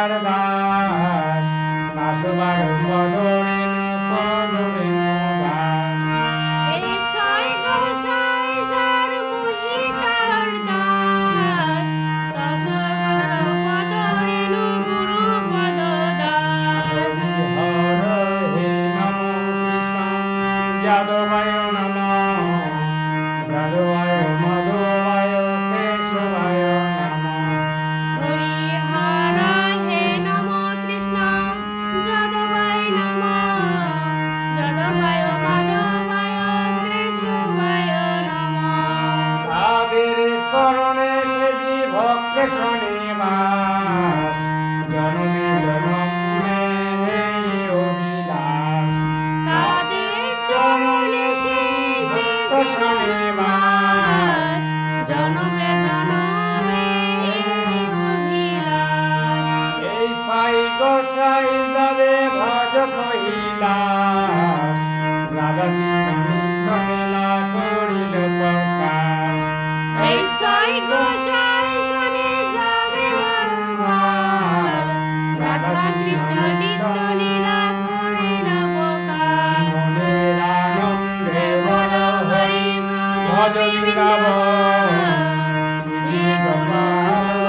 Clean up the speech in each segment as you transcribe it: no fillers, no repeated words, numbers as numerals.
রাধার দাস নাসবার পদরেণু পদরেণু দাস এই ছয় গোসাই যার মহিতার দাস দশবার পদরেণু গুরু পদ দাস হর হে নম কৃষ্ণ যাদবায় নম যাদবায় মাধবায় কেশবায় নম হরি হর হে নম কৃষ্ণ যাদবায় নম যাদবায় মাধবায় কেশবায় নম তাদের চরণে সেজি ভক্ত শনিবাস জনমে জনমে এই অভিলাষ তাদের চরণে সেই যে ভক্ত শনিবাস জনমে জনমে অভিলাষ এই সাই গোসাই যাবে ভজ কহিলাস রাধা কৃষ্ণ নিত্য মেলা করিল প্রকাশ এই ছয় গোসাই শনে যাবে বনবাস রাধা কৃষ্ণ নিত্য লীলা করিল প্রকাশ মনের আনন্দে বল হরি ভজ বৃন্দাবন শ্রী গোপাল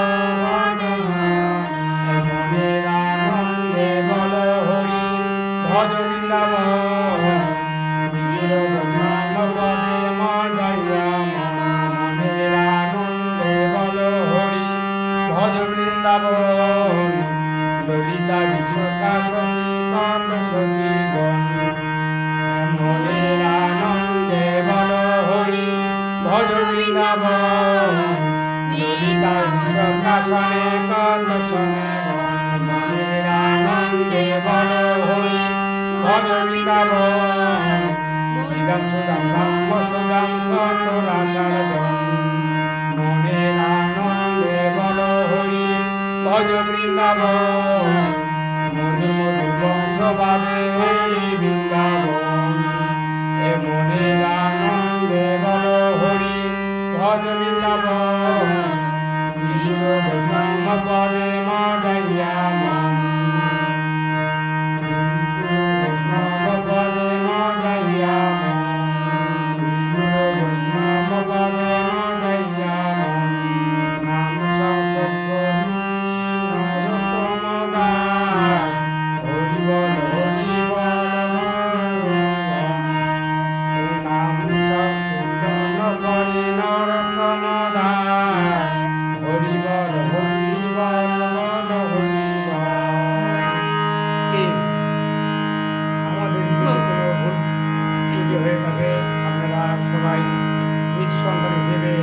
মনের আনন্দে বল হরি ভজ বৃন্দাবন শ্রী বৈষ্ণব পদে মজাইয়া মনের আনন্দে বল হরি ভজ বৃন্দাবন ললিতা বিশ্বকা সখী কত সখী গণ মনের আনন্দে বল হরি ভজ বৃন্দাবন ললিতা বিশ্বকাশনে কত শোনে মনের আনন্দে বল হরি ভজ বৃন্দাবন শ্রীরাম সুদাম ব্রহ্ম সুদাম কত রাধার জন মনের আনন্দে বল হরি ভজ বৃন্দাবন মধুর মধুর বংশবাদে এই বৃন্দাবন এ মনের আনন্দে বল হরি ভজ বৃন্দাবন শ্রী বৈষ্ণব পদে মজাইয়া মন শ্রী বৈষ্ণব পদে মজাইয়া মন শ্রী বৈষ্ণব পদে মজাইয়া মন নাম সংকল্প সর্বোত্তম দাস হরি বল হরি বল নাম সংকীর্তন করি নরোত্তম দাস হরি বল হরি বল বল হরি বল প্লিজ আমাদের যদি কোনো ভুল ত্রুটি হয়ে থাকে আপনারা সবাই নিজ সন্তান হিসেবে